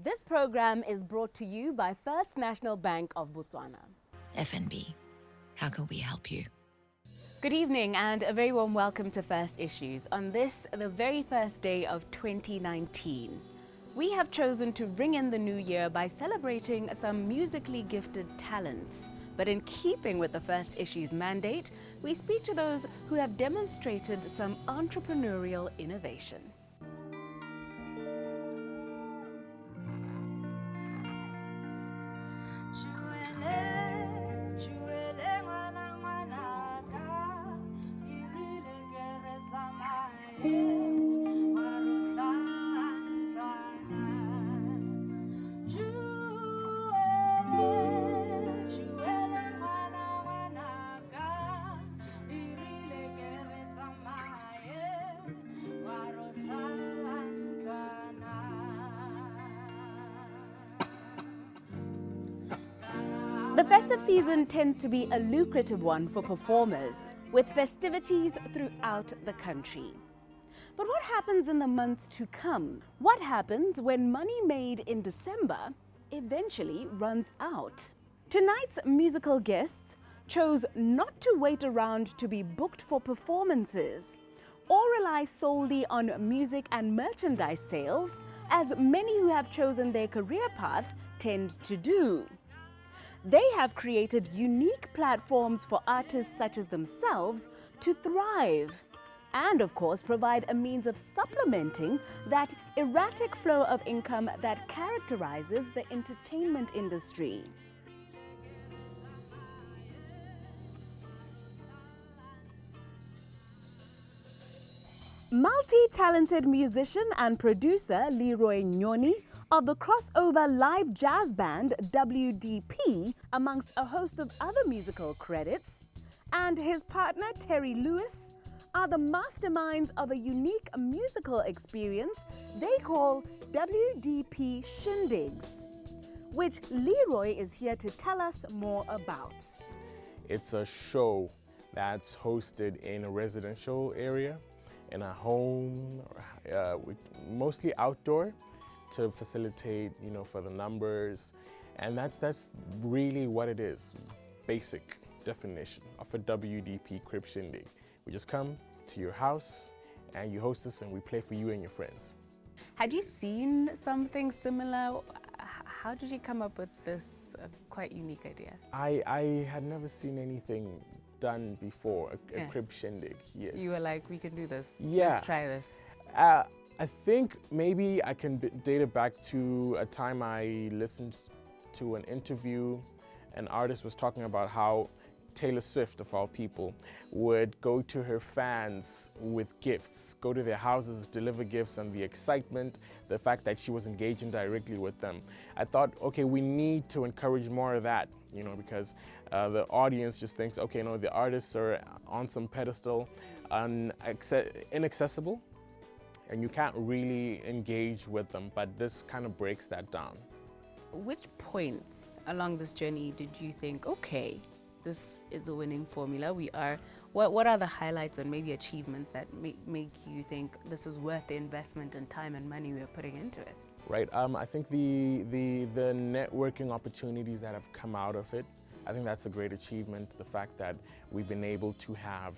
This program is brought to you by First National Bank of Botswana. FNB, how can we help you? Good evening and a very warm welcome to First Issues on this, the very first day of 2019. We have chosen to ring in the new year by celebrating some musically gifted talents. But in keeping with the First Issues mandate, we speak to those who have demonstrated some entrepreneurial innovation. The festive season tends to be a lucrative one for performers, with festivities throughout the country. But what happens in the months to come? What happens when money made in December eventually runs out? Tonight's musical guests chose not to wait around to be booked for performances or rely solely on music and merchandise sales, as many who have chosen their career path tend to do. They have created unique platforms for artists such as themselves to thrive and, of course, provide a means of supplementing that erratic flow of income that characterizes the entertainment industry. Multi-talented musician and producer Leroy Nyoni of the crossover live jazz band WDP, amongst a host of other musical credits, and his partner Terry Lewis are the masterminds of a unique musical experience they call WDP Shindigs, which Leroy is here to tell us more about. It's a show that's hosted in a residential area, in a home, mostly outdoor, to facilitate, for the numbers, and that's really what it is. Basic definition of a WDP Crib Shindig. We just come to your house and you host us and we play for you and your friends. Had you seen something similar? How did you come up with this quite unique idea? I had never seen anything done before, a Crib Shindig, yes. You were like, we can do this. Yeah. Let's try this. I think maybe I can date it back to a time I listened to an interview. An artist was talking about how Taylor Swift, of all people, would go to her fans with gifts, go to their houses, deliver gifts, and the excitement, the fact that she was engaging directly with them. I thought, okay, we need to encourage more of that, because the audience just thinks, okay, no, the artists are on some pedestal, inaccessible, and you can't really engage with them, but this kind of breaks that down. Which points along this journey did you think, okay, this is the winning formula? What are the highlights and maybe achievements that make you think this is worth the investment and time and money we're putting into it? Right, I think the networking opportunities that have come out of it, I think that's a great achievement. The fact that we've been able to have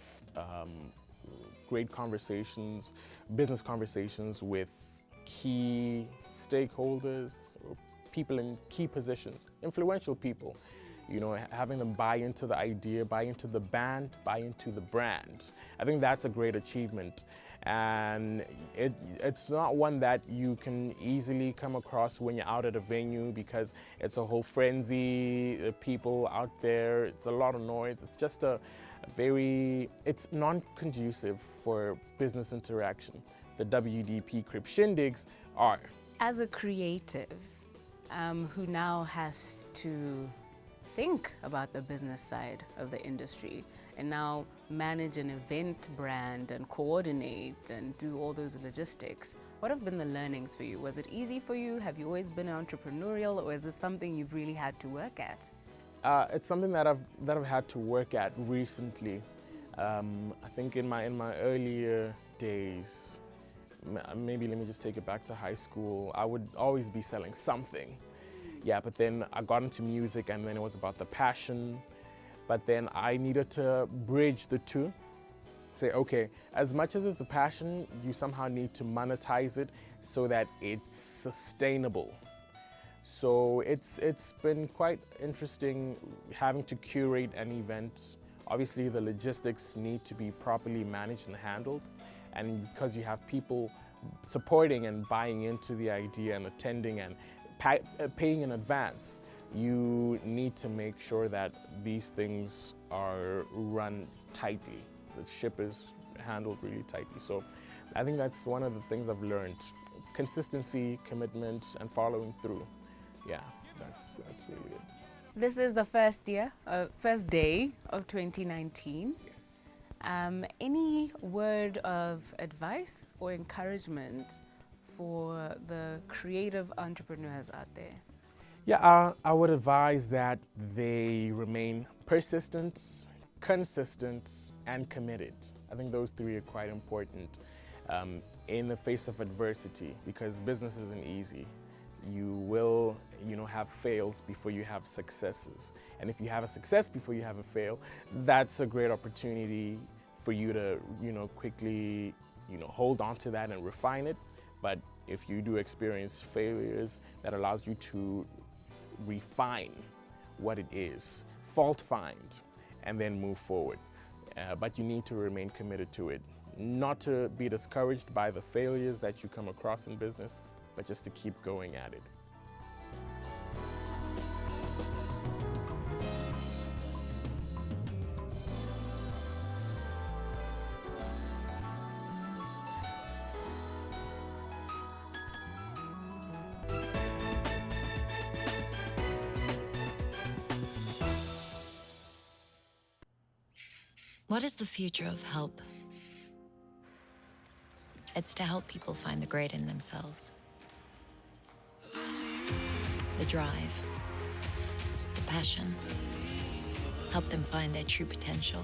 great conversations, business conversations with key stakeholders, or people in key positions, influential people, having them buy into the idea, buy into the band, buy into the brand. I think that's a great achievement. And it's not one that you can easily come across when you're out at a venue, because it's a whole frenzy, people out there, it's a lot of noise. It's just it's non-conducive for business interaction. The WDP Crib Shindigs are. As a creative who now has to think about the business side of the industry and now manage an event brand and coordinate and do all those logistics, what have been the learnings for you? Was it easy for you? Have you always been entrepreneurial, or is this something you've really had to work at? It's something that I've had to work at recently. I think in my earlier days, maybe let me just take it back to high school. I would always be selling something. Yeah, but then I got into music and then it was about the passion. But then I needed to bridge the two. Say, okay, as much as it's a passion, you somehow need to monetize it so that it's sustainable. So it's been quite interesting having to curate an event. Obviously, the logistics need to be properly managed and handled. And because you have people supporting and buying into the idea and attending and paying in advance, you need to make sure that these things are run tightly. The ship is handled really tightly. So I think that's one of the things I've learned. Consistency, commitment, and following through. Yeah, that's really it. This is the first day of 2019. Any word of advice or encouragement for the creative entrepreneurs out there? Yeah, I would advise that they remain persistent, consistent, and committed. I think those three are quite important in the face of adversity, because business isn't easy. You will, have fails before you have successes. And if you have a success before you have a fail, that's a great opportunity for you to, quickly, hold on to that and refine it. But if you do experience failures, that allows you to refine what it is, fault find, and then move forward. But you need to remain committed to it. Not to be discouraged by the failures that you come across in business, but just to keep going at it. What is the future of help? It's to help people find the great in themselves. The drive, the passion. Help them find their true potential.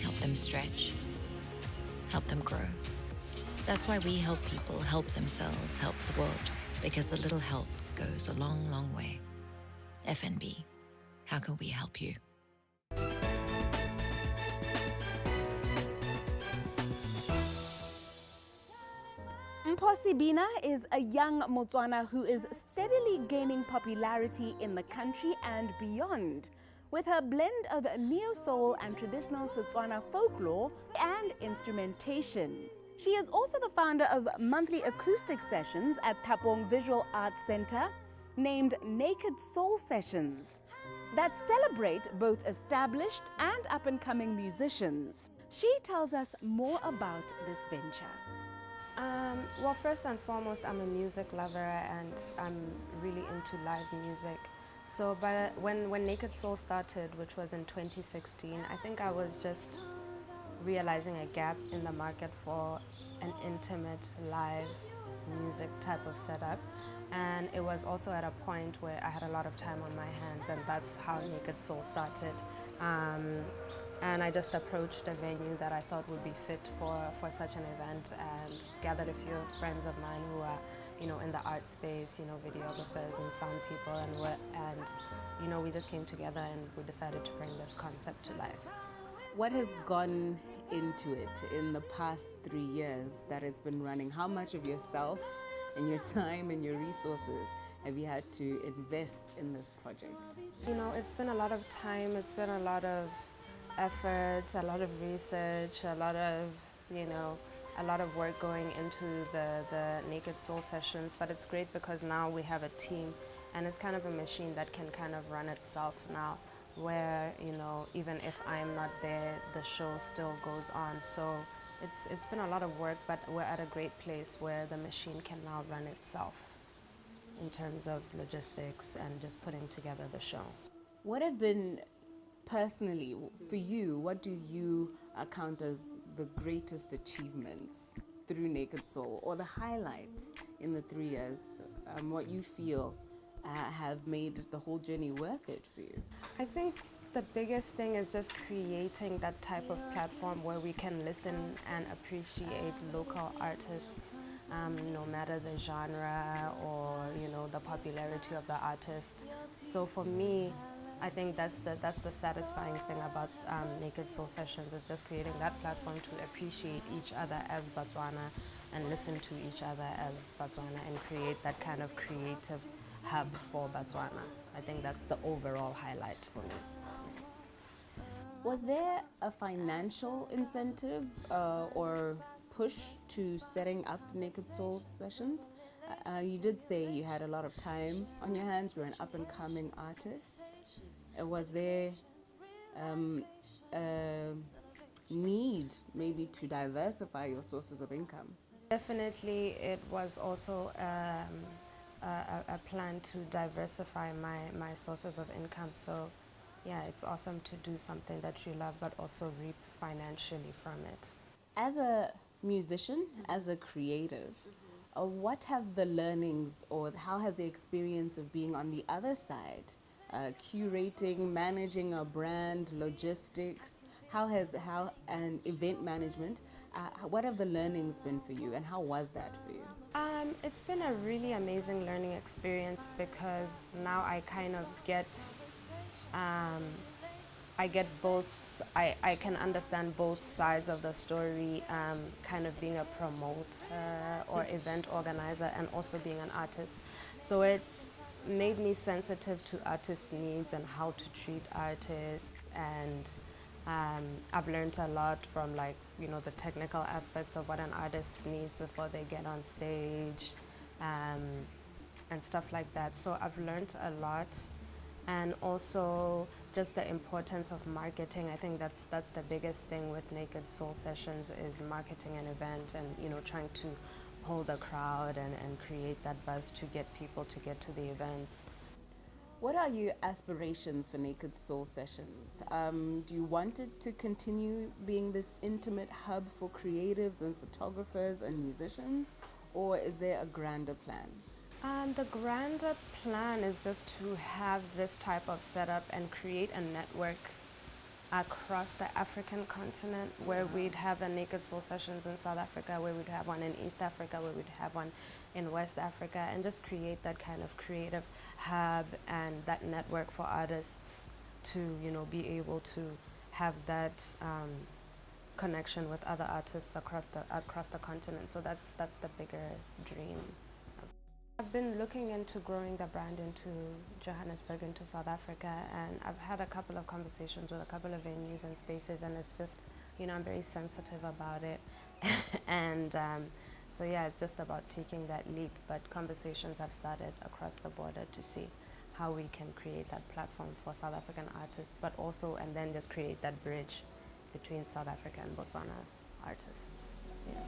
Help them stretch. Help them grow. That's why we help people help themselves, help the world. Because a little help goes a long, long way. FNB, how can we help you? Mposibina is a young Botswana who is steadily gaining popularity in the country and beyond, with her blend of neo-soul and traditional Setswana folklore and instrumentation. She is also the founder of monthly acoustic sessions at Tapong Visual Arts Center, named Naked Soul Sessions, that celebrate both established and up-and-coming musicians. She tells us more about this venture. Well, first and foremost, I'm a music lover and I'm really into live music. So when Naked Soul started, which was in 2016, I think I was just realizing a gap in the market for an intimate live music type of setup. And it was also at a point where I had a lot of time on my hands, and that's how Naked Soul started. And I just approached a venue that I thought would be fit for such an event, and gathered a few friends of mine who are, in the art space, videographers and sound people, and we just came together and we decided to bring this concept to life. What has gone into it in the past 3 years that it's been running? How much of yourself and your time and your resources have you had to invest in this project? It's been a lot of time, it's been a lot of efforts, a lot of research, a lot of work going into the Naked Soul sessions, but it's great because now we have a team and it's kind of a machine that can kind of run itself now, where even if I'm not there, the show still goes on. So it's been a lot of work, but we're at a great place where the machine can now run itself in terms of logistics and just putting together the show. What have been, personally, for you, what do you count as the greatest achievements through Naked Soul, or the highlights in the 3 years, what you feel have made the whole journey worth it for you? I think the biggest thing is just creating that type of platform where we can listen and appreciate local artists, no matter the genre or the popularity of the artist. So for me, I think that's the satisfying thing about Naked Soul Sessions, is just creating that platform to appreciate each other as Botswana and listen to each other as Botswana and create that kind of creative hub for Botswana. I think that's the overall highlight for me. Was there a financial incentive or push to setting up Naked Soul Sessions? You did say you had a lot of time on your hands. You're an up-and-coming artist. Was there a need maybe to diversify your sources of income? Definitely, it was also a plan to diversify my sources of income. So yeah, it's awesome to do something that you love but also reap financially from it. As a musician, as a creative, what have the learnings, or how has the experience of being on the other side, curating, managing a brand, logistics, and event management, what have the learnings been for you, and how was that for you? It's been a really amazing learning experience, because now I kind of get I can understand both sides of the story, kind of being a promoter or event organizer and also being an artist. So it's made me sensitive to artists' needs and how to treat artists, and I've learned a lot from the technical aspects of what an artist needs before they get on stage, and stuff like that. So I've learned a lot, and also just the importance of marketing. I think that's the biggest thing with Naked Soul Sessions, is marketing an event and trying to hold a crowd and create that buzz to get people to get to the events. What are your aspirations for Naked Soul Sessions? Do you want it to continue being this intimate hub for creatives and photographers and musicians, or is there a grander plan? The grander plan is just to have this type of setup and create a network across the African continent, where we'd have a Naked Soul Sessions in South Africa, where we'd have one in East Africa, where we'd have one in West Africa, and just create that kind of creative hub and that network for artists to be able to have that connection with other artists across the continent. So that's the bigger dream. I've been looking into growing the brand into Johannesburg, into South Africa, and I've had a couple of conversations with a couple of venues and spaces, and it's just, I'm very sensitive about it. And so yeah, it's just about taking that leap, but conversations have started across the border to see how we can create that platform for South African artists, but also, and then just create that bridge between South Africa and Botswana artists. Yeah.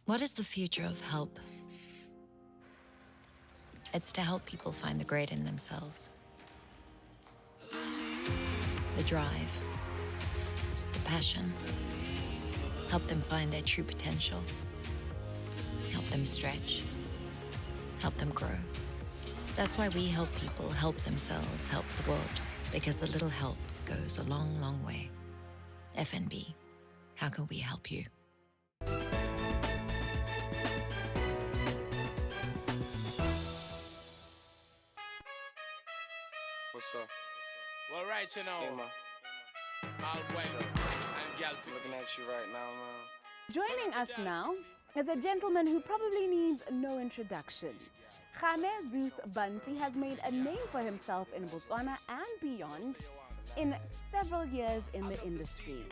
What is the future of help? It's to help people find the great in themselves. The drive, the passion. Help them find their true potential. Help them stretch. Help them grow. That's why we help people help themselves, help the world. Because a little help goes a long, long way. FNB, how can we help you? What's up? Well, right, Emma, all what's white up? and gal Looking at you right now, man. Joining us now is a gentleman who probably needs no introduction. Khane Zeus Bansi has made a name for himself in Botswana and beyond in several years in the industry.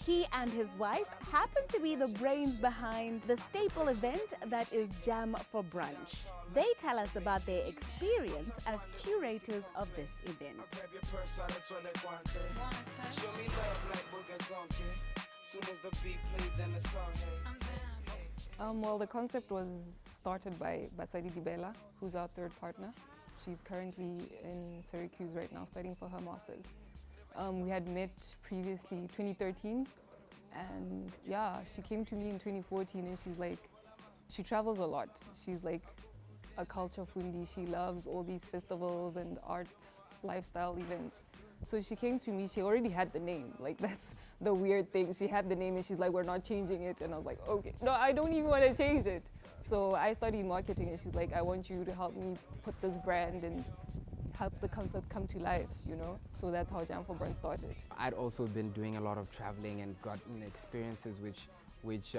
He and his wife happen to be the brains behind the staple event that is Jam for Brunch. They tell us about their experience as curators of this event. Grab your purse out of toilet guante. Show me love like Bugazonke. Soon as the beat plays, then the song hey. Well, the concept was started by Basadi Dibela, who's our third partner. She's currently in Syracuse right now studying for her master's. We had met previously 2013, and yeah, she came to me in 2014 and she's like, she travels a lot. She's like a culture fundi. She loves all these festivals and arts, lifestyle events. So she came to me, she already had the name. Like, that's the weird thing. She had the name and she's like, we're not changing it. And I was like, okay, no, I don't even want to change it. So I studied marketing and she's like, I want you to help me put this brand and help the concept come to life, you know? So that's how Jam for Brunch started. I'd also been doing a lot of traveling and gotten experiences which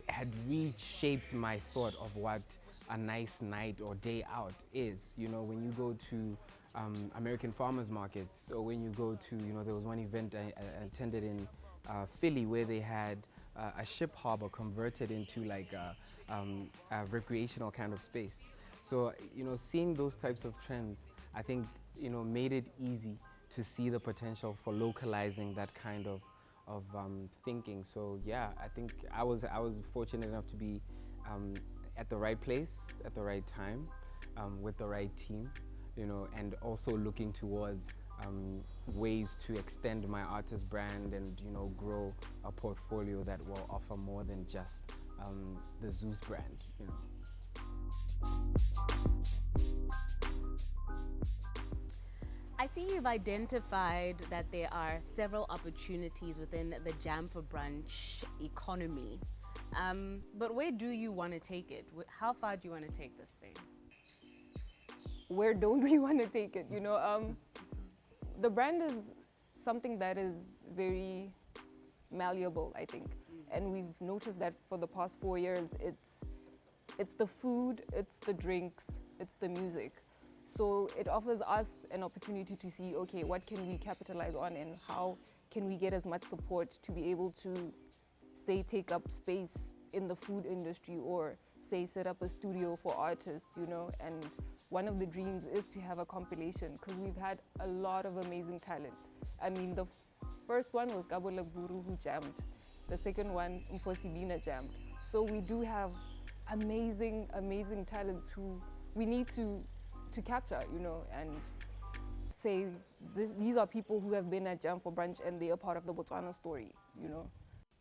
had reshaped my thought of what a nice night or day out is. You know, when you go to American farmers markets, or when you go to, you know, there was one event I attended in Philly where they had a ship harbor converted into like a recreational kind of space. So, you know, seeing those types of trends, I think, you know, made it easy to see the potential for localizing that kind of thinking. So yeah, I think I was fortunate enough to be at the right place at the right time with the right team, you know, and also looking towards ways to extend my artist brand and, you know, grow a portfolio that will offer more than just the Zeus brand, you know. I see you've identified that there are several opportunities within the Jam for Brunch economy. But where do you want to take it? How far do you want to take this thing? Where don't we want to take it? You know, the brand is something that is very malleable, I think. And we've noticed that for the past 4 years, it's the food, it's the drinks, it's the music. So it offers us an opportunity to see, okay, what can we capitalize on and how can we get as much support to be able to, say, take up space in the food industry, or say set up a studio for artists, you know. And one of the dreams is to have a compilation, because we've had a lot of amazing talent. I mean, the first one was Gabola Guru, who jammed. The second one, Mposibina, jammed. So we do have amazing, amazing talents who we need to capture, you know, and say these are people who have been at Jam for Brunch and they are part of the Botswana story, you know.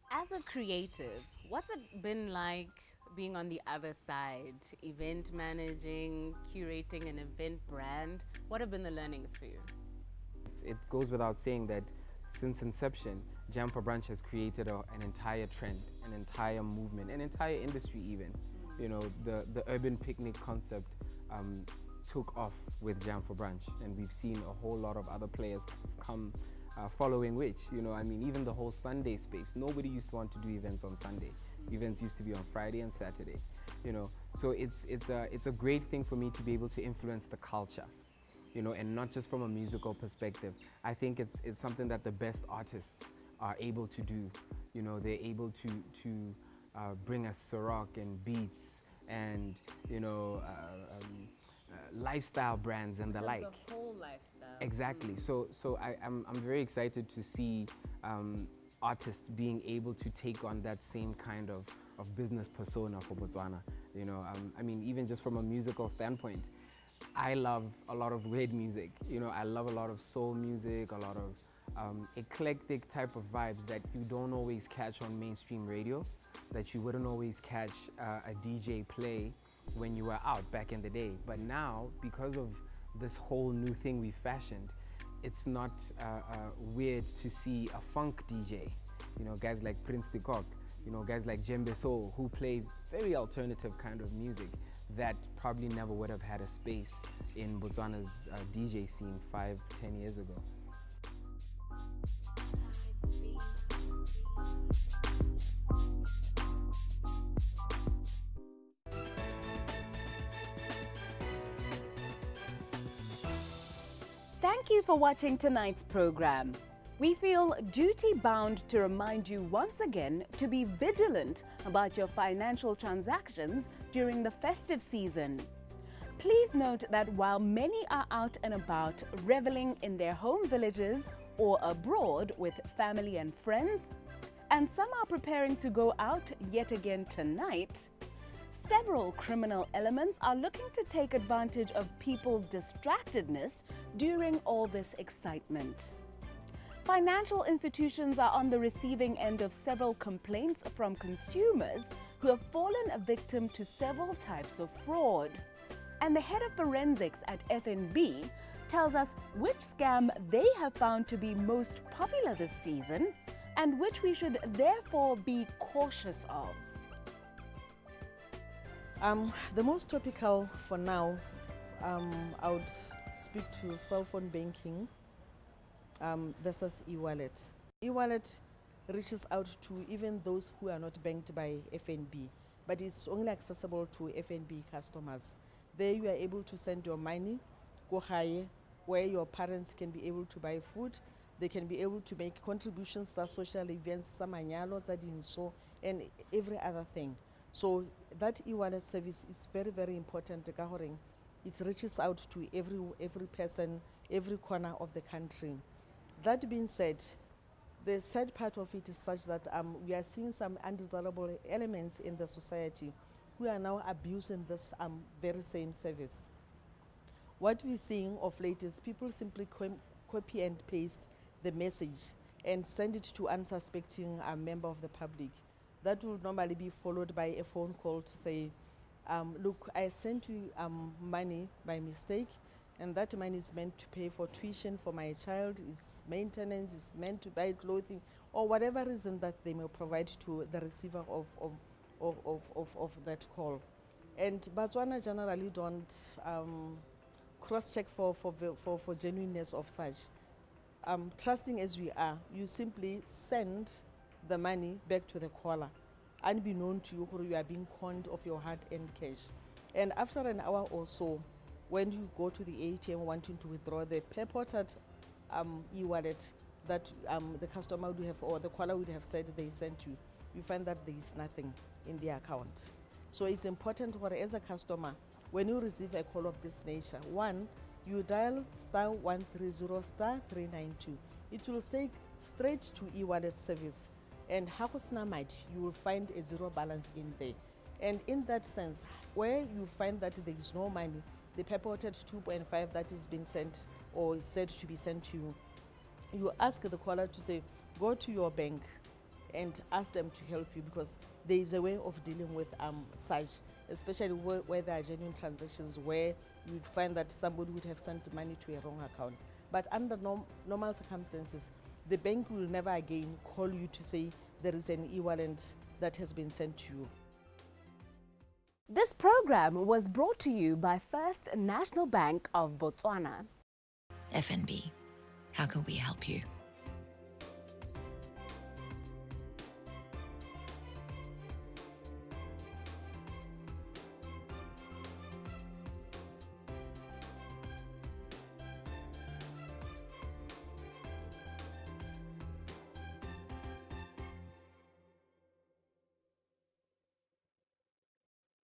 As a creative, what's it been like being on the other side, event managing, curating an event brand? What have been the learnings for you? It goes without saying that since inception, Jam for Brunch has created an entire trend, an entire movement, an entire industry even. You know, the urban picnic concept took off with Jam for Brunch, and we've seen a whole lot of other players come following which, you know, I mean, even the whole Sunday space. Nobody used to want to do events on Sunday. Events used to be on Friday and Saturday, you know. So it's a great thing for me to be able to influence the culture, you know, and not just from a musical perspective. I think it's something that the best artists are able to do. You know, they're able to bring us Ciroc and beats and, you know, lifestyle brands and the like. The whole lifestyle. Exactly. So I'm very excited to see artists being able to take on that same kind of business persona for Botswana. You know, I mean, even just from a musical standpoint, I love a lot of weird music. You know, I love a lot of soul music, a lot of eclectic type of vibes that you don't always catch on mainstream radio, that you wouldn't always catch a DJ play when you were out back in the day. But now, because of this whole new thing we fashioned, it's not weird to see a funk DJ. You know, guys like Prince de Kock, you know, guys like Djembe Soul, who play very alternative kind of music that probably never would have had a space in Botswana's DJ scene 5-10 years ago. Thank you for watching tonight's program. We feel duty-bound to remind you once again to be vigilant about your financial transactions during the festive season. Please note that while many are out and about reveling in their home villages or abroad with family and friends, and some are preparing to go out yet again tonight, several criminal elements are looking to take advantage of people's distractedness during all this excitement. Financial institutions are on the receiving end of several complaints from consumers who have fallen a victim to several types of fraud. And the head of forensics at FNB tells us which scam they have found to be most popular this season and which we should therefore be cautious of. The most topical for now, I would speak to cell phone banking versus e-wallet. E-wallet reaches out to even those who are not banked by FNB, but it's only accessible to FNB customers. There you are able to send your money, go higher, where your parents can be able to buy food, they can be able to make contributions to social events, samanyalo, zadinso, and every other thing. So that e-wallet service is very, very important. It reaches out to every person, every corner of the country. That being said, the sad part of it is such that we are seeing some undesirable elements in the society who are now abusing this very same service. What we're seeing of late is people simply copy and paste the message and send it to unsuspecting member of the public. That will normally be followed by a phone call to say, look, I sent you money by mistake, and that money is meant to pay for tuition for my child, it's maintenance, it's meant to buy clothing, or whatever reason that they may provide to the receiver of that call. And Botswana generally don't cross-check for genuineness of such. Trusting as we are, you simply send the money back to the caller, unbeknown to you, you are being conned of your hard-earned cash. And after an hour or so, when you go to the ATM wanting to withdraw the purported e-wallet that the customer would have, or the caller would have said they sent you, you find that there is nothing in the account. So it's important for, as a customer, when you receive a call of this nature, one, you dial *130*392. It will take straight to e-wallet service, and Hakusnamite, you will find a zero balance in there. And in that sense, where you find that there is no money, the purported 2.5 that is being sent or is said to be sent to you, you ask the caller to say, go to your bank and ask them to help you, because there is a way of dealing with such, especially where there are genuine transactions where you would find that somebody would have sent money to a wrong account. But under normal circumstances, the bank will never again call you to say there is an e-wallet that has been sent to you. This program was brought to you by First National Bank of Botswana. FNB, how can we help you?